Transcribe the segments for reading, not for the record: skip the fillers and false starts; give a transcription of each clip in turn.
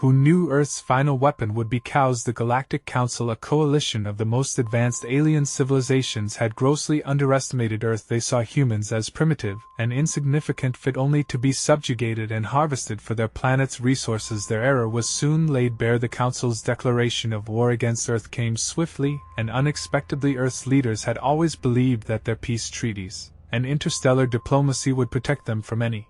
who knew Earth's final weapon would be cows. The Galactic Council, a coalition of the most advanced alien civilizations, had grossly underestimated Earth. They saw humans as primitive and insignificant, fit only to be subjugated and harvested for their planet's resources. Their error was soon laid bare. The Council's declaration of war against Earth came swiftly and unexpectedly. Earth's leaders had always believed that their peace treaties and interstellar diplomacy would protect them from any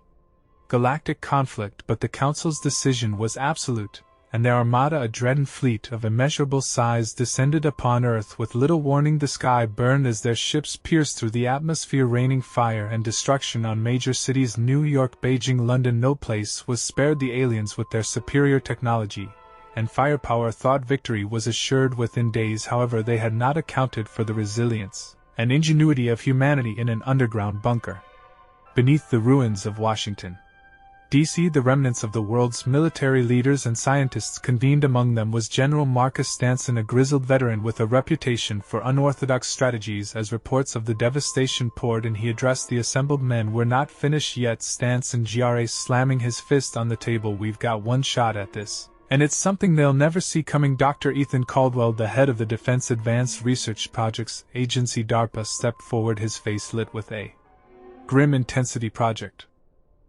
galactic conflict, but the Council's decision was absolute, and their armada, a dreaded fleet of immeasurable size, descended upon Earth with little warning. The sky burned as their ships pierced through the atmosphere, raining fire and destruction on major cities: New York, Beijing, London. No place was spared. The aliens, with their superior technology and firepower, thought victory was assured within days. However, they had not accounted for the resilience and ingenuity of humanity in an underground bunker beneath the ruins of Washington, D.C. The remnants of the world's military leaders and scientists convened. Among them was General Marcus Stanson, a grizzled veteran with a reputation for unorthodox strategies. As reports of the devastation poured in, he addressed the assembled men. "We're not finished yet," Stanson growled, slamming his fist on the table. "We've got one shot at this, and it's something they'll never see coming." Dr. Ethan Caldwell, the head of the Defense Advanced Research Projects Agency DARPA, stepped forward, his face lit with a grim intensity. "Project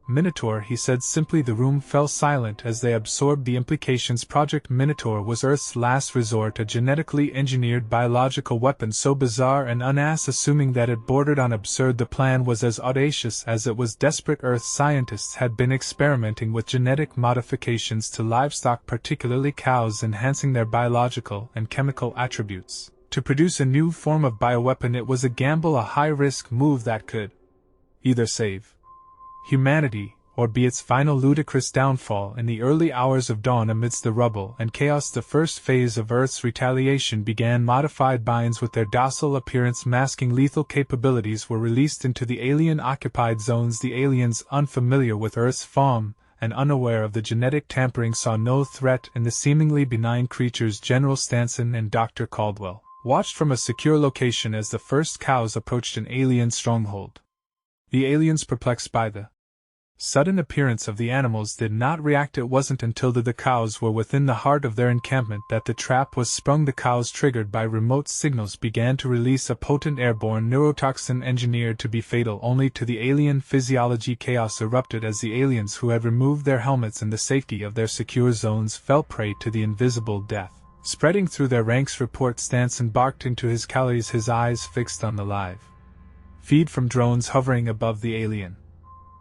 Minotaur," he said simply. The room fell silent as they absorbed the implications. Project Minotaur was Earth's last resort, a genetically engineered biological weapon so bizarre and unassuming that it bordered on absurd. The plan was as audacious as it was desperate. Earth scientists had been experimenting with genetic modifications to livestock, particularly cows, enhancing their biological and chemical attributes to produce a new form of bioweapon. It was a gamble, a high-risk move that could either save humanity or be its final ludicrous downfall. In the early hours of dawn, amidst the rubble and chaos, the first phase of Earth's retaliation began. Modified binds with their docile appearance masking lethal capabilities were released into the alien-occupied zones. The aliens, unfamiliar with Earth's fauna and unaware of the genetic tampering, saw no threat in the seemingly benign creatures. General Stanson and Dr. Caldwell watched from a secure location as the first cows approached an alien stronghold. The aliens, perplexed by the sudden appearance of the animals, did not react. It wasn't until the cows were within the heart of their encampment that the trap was sprung. The cows, triggered by remote signals, began to release a potent airborne neurotoxin engineered to be fatal only to the alien physiology. Chaos erupted as the aliens, who had removed their helmets in the safety of their secure zones, fell prey to the invisible death spreading through their ranks. Report Stanson barked into his calories, his eyes fixed on the live feed from drones hovering above the alien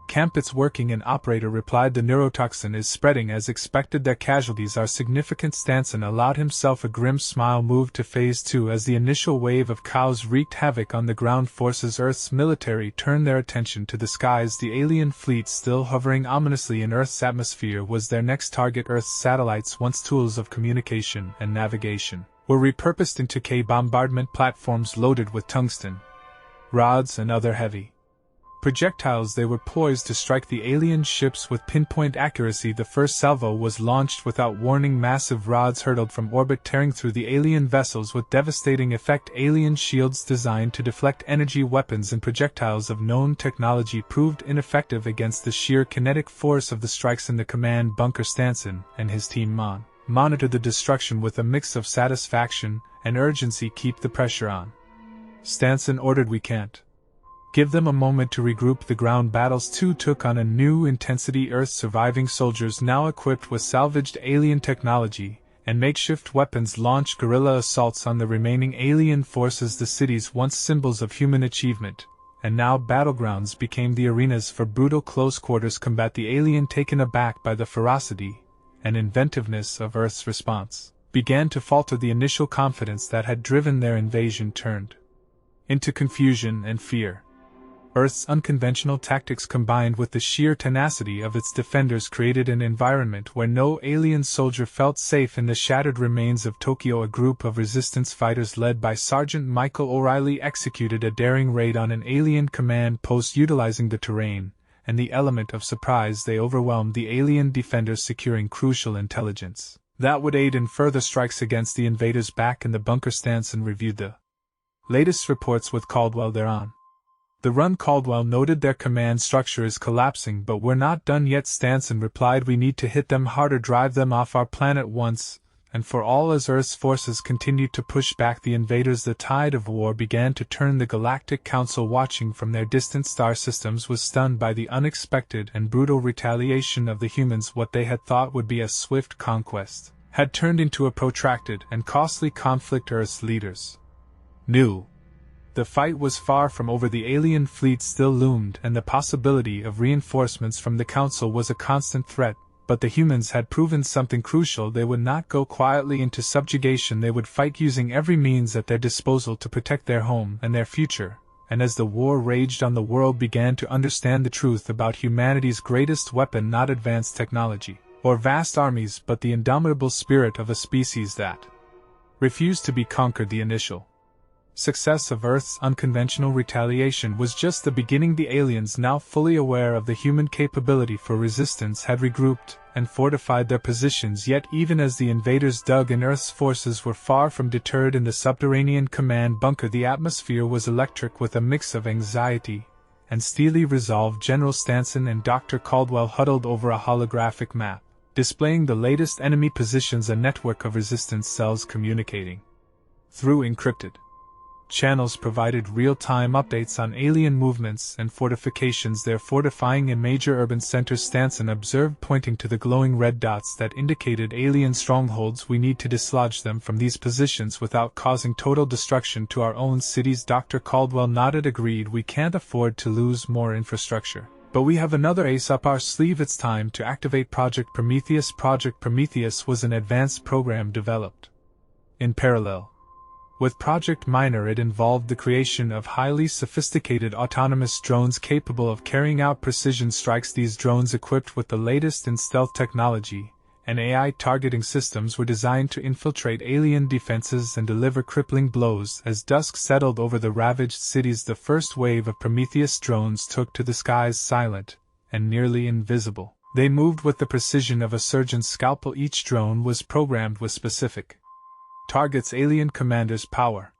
camp. "It's working," an operator replied. "The neurotoxin is spreading as expected. Their casualties are significant." Stanson allowed himself a grim smile. Moved to Phase 2 as the initial wave of cows wreaked havoc on the ground forces. Earth's military turned their attention to the skies. The alien fleet, still hovering ominously in Earth's atmosphere, was their next target. Earth's satellites, once tools of communication and navigation, were repurposed into bombardment platforms loaded with tungsten rods and other heavy projectiles. They were poised to strike the alien ships with pinpoint accuracy. The first salvo was launched without warning. Massive rods hurtled from orbit, tearing through the alien vessels with devastating effect. Alien shields designed to deflect energy weapons and projectiles of known technology proved ineffective against the sheer kinetic force of the strikes in the command bunker. Stanson and his team monitored the destruction with a mix of satisfaction and urgency. "Keep the pressure on," Stanson ordered. "We can't give them a moment to regroup." The ground battles too took on a new intensity. Earth's surviving soldiers, now equipped with salvaged alien technology and makeshift weapons, launched guerrilla assaults on the remaining alien forces. The cities, once symbols of human achievement and now battlegrounds, became the arenas for brutal close-quarters combat. The alien, taken aback by the ferocity and inventiveness of Earth's response, began to falter. The initial confidence that had driven their invasion turned into confusion and fear. Earth's unconventional tactics, combined with the sheer tenacity of its defenders, created an environment where no alien soldier felt safe. In the shattered remains of Tokyo, a group of resistance fighters led by Sergeant Michael O'Reilly executed a daring raid on an alien command post. Utilizing the terrain and the element of surprise, they overwhelmed the alien defenders, securing crucial intelligence that would aid in further strikes against the invaders. Back in the bunker, Stanson reviewed the latest reports with Caldwell. "They're on The Run Caldwell noted their command structure is collapsing, but we're not done yet. Stanson replied, we need to hit them harder, drive them off our planet once and for all. As Earth's forces continued to push back the invaders, the tide of war began to turn. The Galactic Council, watching from their distant star systems, was stunned by the unexpected and brutal retaliation of the humans. What they had thought would be a swift conquest had turned into a protracted and costly conflict. Earth's leaders knew the fight was far from over. The alien fleet still loomed, and the possibility of reinforcements from the Council was a constant threat. But the humans had proven something crucial: they would not go quietly into subjugation. They would fight, using every means at their disposal to protect their home and their future. And as the war raged on, the world began to understand the truth about humanity's greatest weapon: not advanced technology or vast armies, but the indomitable spirit of a species that refused to be conquered. The initial success of Earth's unconventional retaliation was just the beginning. The aliens, now fully aware of the human capability for resistance, had regrouped and fortified their positions. Yet even as the invaders dug in, Earth's forces were far from deterred. In the subterranean command bunker, the atmosphere was electric with a mix of anxiety and steely resolve. General Stanson and Dr. Caldwell huddled over a holographic map, displaying the latest enemy positions, a network of resistance cells communicating through encrypted channels provided real-time updates on alien movements and fortifications. They're fortifying in major urban centers, Stanson observed, pointing to the glowing red dots that indicated alien strongholds. We need to dislodge them from these positions without causing total destruction to our own cities. Dr. Caldwell nodded, agreed. We can't afford to lose more infrastructure. But we have another ace up our sleeve. It's time to activate Project Prometheus. Project Prometheus was an advanced program developed in parallel with Project Minor. It involved the creation of highly sophisticated autonomous drones capable of carrying out precision strikes. These drones, equipped with the latest in stealth technology and AI targeting systems, were designed to infiltrate alien defenses and deliver crippling blows. As dusk settled over the ravaged cities, the first wave of Prometheus drones took to the skies, silent and nearly invisible. They moved with the precision of a surgeon's scalpel. Each drone was programmed with specific targets: alien commanders, power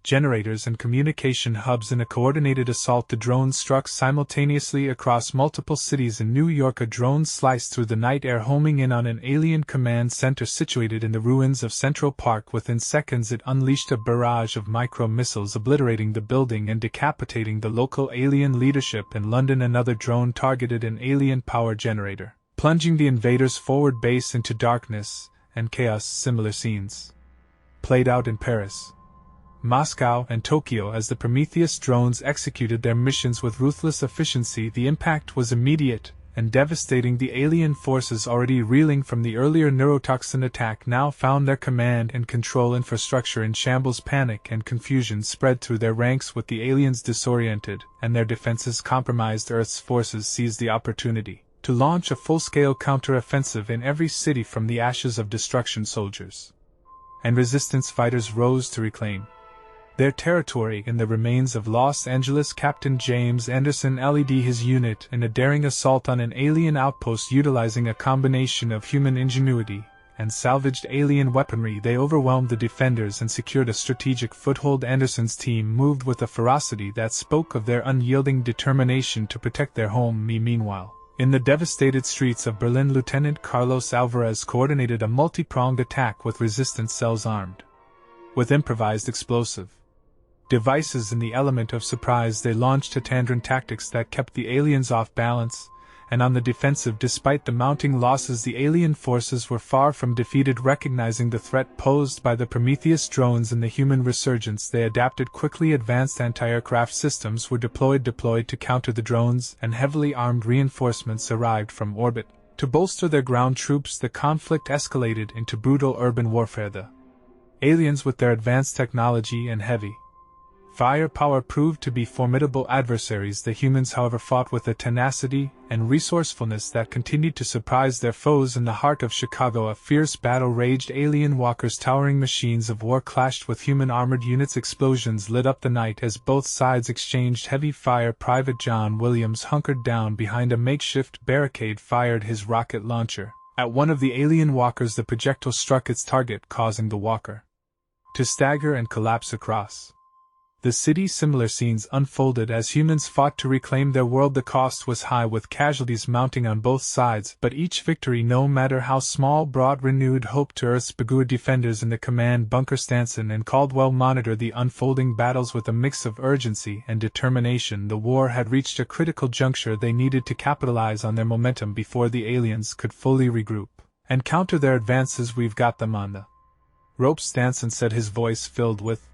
generators, and communication hubs. In a coordinated assault, the drones struck simultaneously across multiple cities. In New York, a drone sliced through the night air, homing in on an alien command center situated in the ruins of Central Park. Within seconds, it unleashed a barrage of micro-missiles, obliterating the building and decapitating the local alien leadership. In London, another drone targeted an alien power generator, plunging the invaders' forward base into darkness and chaos. Similar scenes played out in Paris, Moscow, and Tokyo as the Prometheus drones executed their missions with ruthless efficiency. The impact was immediate and devastating. The alien forces, already reeling from the earlier neurotoxin attack, now found their command and control infrastructure in shambles. Panic and confusion spread through their ranks, with the aliens disoriented and their defenses compromised. Earth's forces seized the opportunity to launch a full-scale counter-offensive in every city. From the ashes of destruction, soldiers and resistance fighters rose to reclaim their territory. In the remains of Los Angeles, Captain James Anderson led his unit in a daring assault on an alien outpost. Utilizing a combination of human ingenuity and salvaged alien weaponry, they overwhelmed the defenders and secured a strategic foothold. Anderson's team moved with a ferocity that spoke of their unyielding determination to protect their home. Meanwhile, in the devastated streets of Berlin, Lieutenant Carlos Alvarez coordinated a multi-pronged attack with resistance cells armed with improvised explosive devices. In the element of surprise, they launched Tandran tactics that kept the aliens off balance and on the defensive. Despite the mounting losses, the alien forces were far from defeated. Recognizing the threat posed by the Prometheus drones and the human resurgence, they adapted quickly. Advanced anti-aircraft systems were deployed to counter the drones, and heavily armed reinforcements arrived from orbit to bolster their ground troops. The conflict escalated into brutal urban warfare. The aliens, with their advanced technology and heavy firepower, proved to be formidable adversaries. The humans, however, fought with a tenacity and resourcefulness that continued to surprise their foes. In the heart of Chicago, a fierce battle raged. Alien walkers, towering machines of war, clashed with human armored units. Explosions lit up the night as both sides exchanged heavy fire. Private John Williams hunkered down behind a makeshift barricade, fired his rocket launcher at one of the alien walkers. The projectile struck its target, causing the walker to stagger and collapse across The city similar scenes unfolded as humans fought to reclaim their world. The cost was high with casualties mounting on both sides, but each victory, no matter how small, brought renewed hope to Earth's beguiled defenders in the command bunker. Stanson and Caldwell monitored the unfolding battles with a mix of urgency and determination. The war had reached a critical juncture. They needed to capitalize on their momentum before the aliens could fully regroup and counter their advances. "We've got them on the ropes," Stanson said, his voice filled with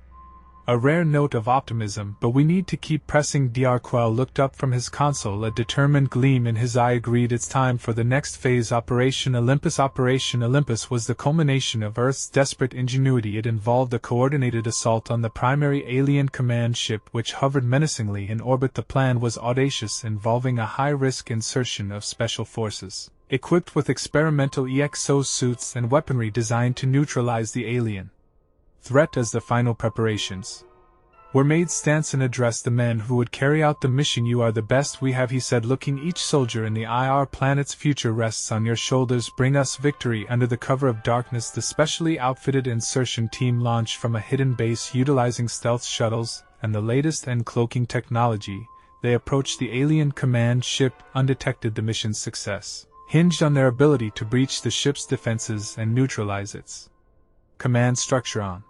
a rare note of optimism, "but we need to keep pressing." Dr. Quell looked up from his console, a determined gleam in his eye. "Agreed, it's time for the next phase, Operation Olympus." Operation Olympus was the culmination of Earth's desperate ingenuity. It involved a coordinated assault on the primary alien command ship, which hovered menacingly in orbit. The plan was audacious, involving a high-risk insertion of special forces, equipped with experimental exosuits and weaponry designed to neutralize the alien threat. As the final preparations were made, Stanson addressed the men who would carry out the mission. "You are the best we have," he said, looking each soldier in the eye. "Our planet's future rests on your shoulders. Bring us victory." Under the cover of darkness, the specially outfitted insertion team launched from a hidden base utilizing stealth shuttles and the latest cloaking technology. They approached the alien command ship undetected. The mission's success hinged on their ability to breach the ship's defenses and neutralize its command structure. On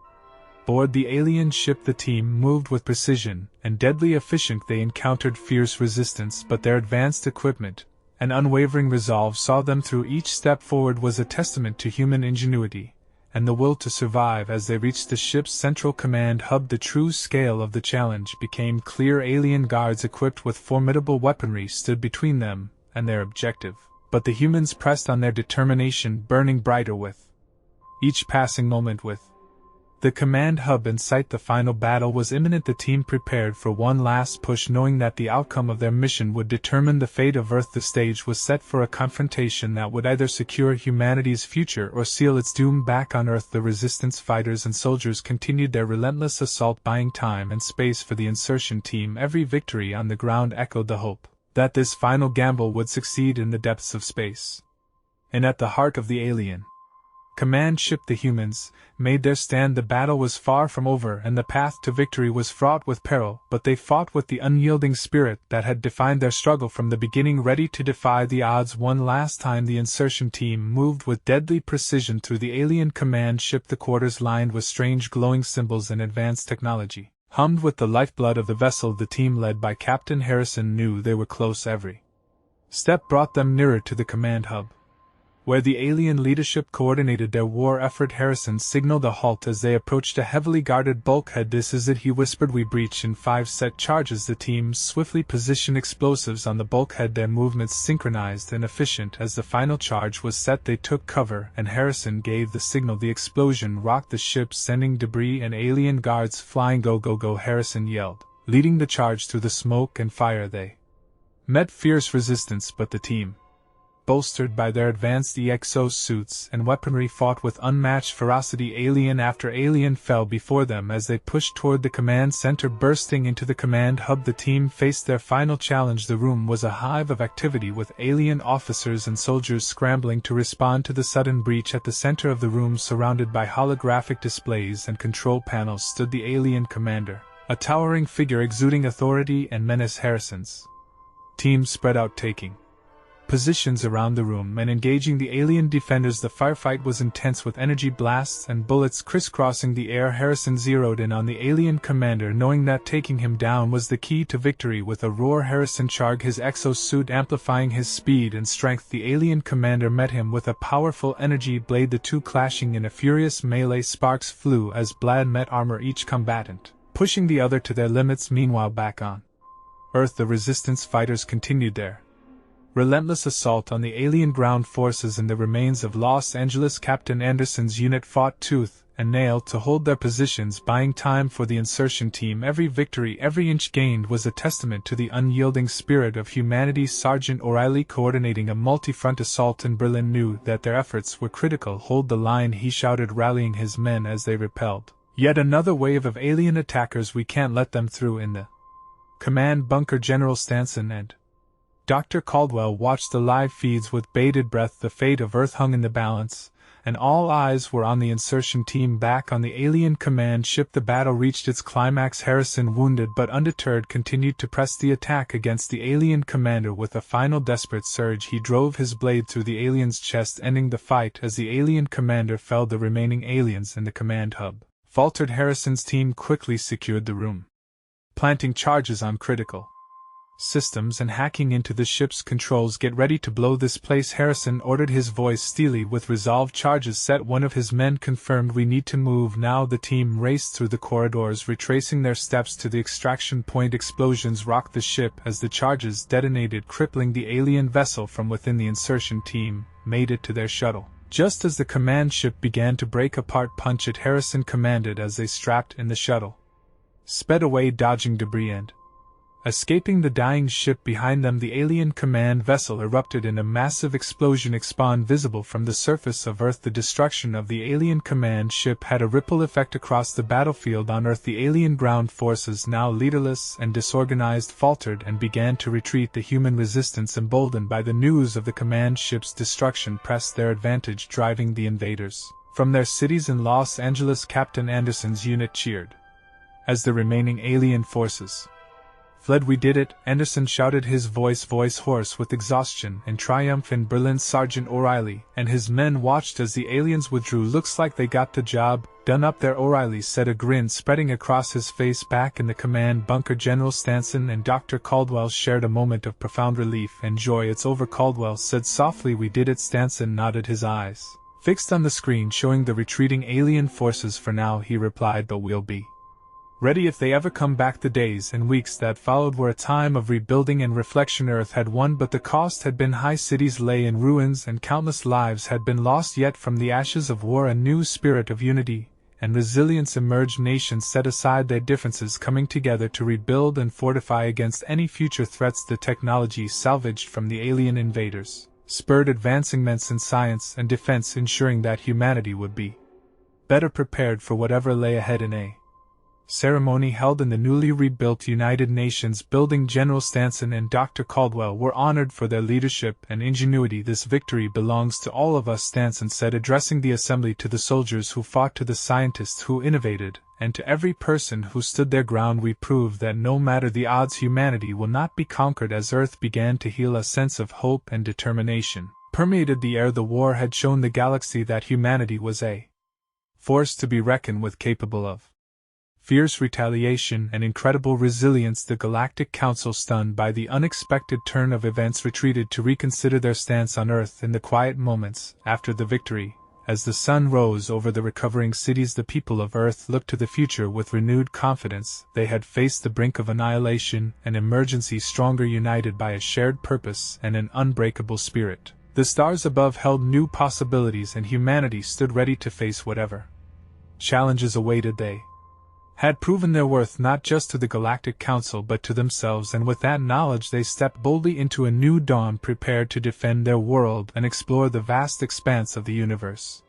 board the alien ship, the team moved with precision and deadly efficient. They encountered fierce resistance, but their advanced equipment and unwavering resolve saw them through. Each step forward was a testament to human ingenuity and the will to survive. As they reached the ship's central command hub, the true scale of the challenge became clear. Alien guards equipped with formidable weaponry stood between them and their objective, but the humans pressed on, their determination burning brighter with each passing moment. With the command hub in sight, the final battle was imminent. The team prepared for one last push, knowing that the outcome of their mission would determine the fate of Earth. The stage was set for a confrontation that would either secure humanity's future or seal its doom. Back on Earth, the resistance fighters and soldiers continued their relentless assault, buying time and space for the insertion team. Every victory on the ground echoed the hope that this final gamble would succeed in the depths of space. And at the heart of the alien command ship, the humans made their stand. The battle was far from over, and the path to victory was fraught with peril, but they fought with the unyielding spirit that had defined their struggle from the beginning, ready to defy the odds. One last time, the insertion team moved with deadly precision through the alien command ship. The quarters, lined with strange glowing symbols and advanced technology, hummed with the lifeblood of the vessel. The team, led by Captain Harrison, knew they were close. Every step brought them nearer to the command hub, where the alien leadership coordinated their war effort. Harrison signaled a halt as they approached a heavily guarded bulkhead. "This is it," he whispered. "We breach in 5 set charges." The team swiftly positioned explosives on the bulkhead, their movements synchronized and efficient. As the final charge was set, they took cover, and Harrison gave the signal. The explosion rocked the ship, sending debris and alien guards flying. "Go, go, go," Harrison yelled, leading the charge through the smoke and fire. They met fierce resistance, but the team, bolstered by their advanced exosuits and weaponry, fought with unmatched ferocity. Alien after alien fell before them as they pushed toward the command center. Bursting into the command hub, the team faced their final challenge. The room was a hive of activity, with alien officers and soldiers scrambling to respond to the sudden breach. At the center of the room, surrounded by holographic displays and control panels, stood the alien commander, a towering figure exuding authority and menace. Harrison's team spread out, taking positions around the room and engaging the alien defenders. The firefight was intense, with energy blasts and bullets crisscrossing the air. Harrison zeroed in on the alien commander, knowing that taking him down was the key to victory. With a roar, Harrison charged, his exosuit amplifying his speed and strength. The alien commander met him with a powerful energy blade, the two clashing in a furious melee. Sparks flew as blade met armor, each combatant pushing the other to their limits. Meanwhile, back on Earth, the resistance fighters continued their relentless assault on the alien ground forces and the remains of Los Angeles. Captain Anderson's unit fought tooth and nail to hold their positions, buying time for the insertion team. Every victory, every inch gained, was a testament to the unyielding spirit of humanity. Sergeant O'Reilly, coordinating a multi-front assault in Berlin, knew that their efforts were critical. "Hold the line," he shouted, rallying his men as they repelled yet another wave of alien attackers. "We can't let them through." In the command bunker, General Stanson and Dr. Caldwell watched the live feeds with bated breath. The fate of Earth hung in the balance, and all eyes were on the insertion team back on the alien command ship. The battle reached its climax. Harrison, wounded but undeterred, continued to press the attack against the alien commander. With a final desperate surge, he drove his blade through the alien's chest, ending the fight. As the alien commander fell, the remaining aliens in the command hub faltered. Harrison's team quickly secured the room, planting charges on critical systems and hacking into the ship's controls. "Get ready to blow this place," Harrison ordered, his voice steely with resolve. "Charges set." One of his men confirmed. "We need to move now." The team raced through the corridors, retracing their steps to the extraction point. Explosions rocked the ship as the charges detonated, crippling the alien vessel. From within, the insertion team made it to their shuttle. Just as the command ship began to break apart, "Punch it," Harrison commanded as they strapped in the shuttle, sped away, dodging debris and escaping the dying ship behind them. The alien command vessel erupted in a massive explosion, expand visible from the surface of Earth. The destruction of the alien command ship had a ripple effect across the battlefield on Earth. The alien ground forces, now leaderless and disorganized, faltered and began to retreat. The human resistance, emboldened by the news of the command ship's destruction, pressed their advantage, driving the invaders from their cities. In Los Angeles, Captain Anderson's unit cheered as the remaining alien forces fled. "We did it," Anderson shouted, his voice hoarse with exhaustion and triumph. In Berlin, Sergeant O'Reilly and his men watched as the aliens withdrew. "Looks like they got the job done up there," O'Reilly said, a grin spreading across his face. Back in the command bunker, General Stanson and Dr. Caldwell shared a moment of profound relief and joy. "It's over," Caldwell said softly. "We did it." Stanson nodded, his eyes fixed on the screen showing the retreating alien forces. "For now," he replied, "but we'll be ready if they ever come back." The days and weeks that followed were a time of rebuilding and reflection. Earth had won, but the cost had been high. Cities lay in ruins and countless lives had been lost. Yet from the ashes of war a new spirit of unity and resilience emerged. Nations set aside their differences, coming together to rebuild and fortify against any future threats. The technology salvaged from the alien invaders spurred advancements in science and defense, ensuring that humanity would be better prepared for whatever lay ahead. In a ceremony held in the newly rebuilt United Nations building, General Stanson and Dr. Caldwell were honored for their leadership and ingenuity. "This victory belongs to all of us," Stanson said, addressing the assembly. "To the soldiers who fought, to the scientists who innovated, and to every person who stood their ground, we proved that no matter the odds, humanity will not be conquered." As Earth began to heal, a sense of hope and determination permeated the air. The war had shown the galaxy that humanity was a force to be reckoned with, capable of fierce retaliation and incredible resilience. The Galactic Council, stunned by the unexpected turn of events, retreated to reconsider their stance on Earth. In the quiet moments after the victory, as the sun rose over the recovering cities, the people of Earth looked to the future with renewed confidence. They had faced the brink of annihilation, an emergency, stronger, united by a shared purpose and an unbreakable spirit. The stars above held new possibilities, and humanity stood ready to face whatever challenges awaited. They had proven their worth not just to the Galactic Council but to themselves, and with that knowledge they stepped boldly into a new dawn, prepared to defend their world and explore the vast expanse of the universe.